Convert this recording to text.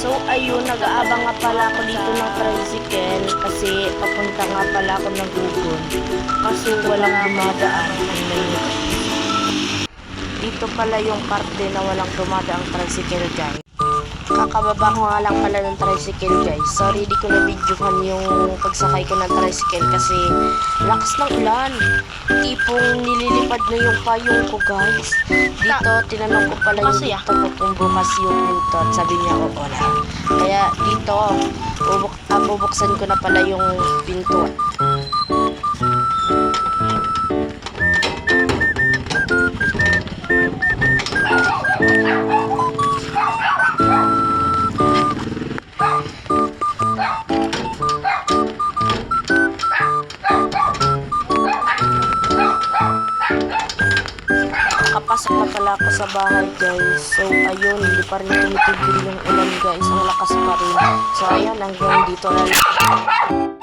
So ayun, nag-aabang nga pala ako dito ng tricycle kasi papunta nga pala ako ng Gugon. Kaso walang dumadaan. Dito pala yung parte na walang dumadaang tricycle, guys. Kakababa ko nga lang pala ng tricycle, guys. Sorry, di ko na-videohan yung pagsakay ko ng tricycle kasi lakas ng ulan. Tipong nililipad na yung payong ko, guys. Dito, tinanong ko pala yung dito ko kung bukas yung pinto at sabi niya, oo na. Kaya dito, bubuksan ko na pala yung pinto. Nakapasok na pala ako sa bahay, guys. So ayun, hindi pa rin tumitigil yung ulan, guys. Ang lakas pa rin. So ayan, hanggang dito na lang.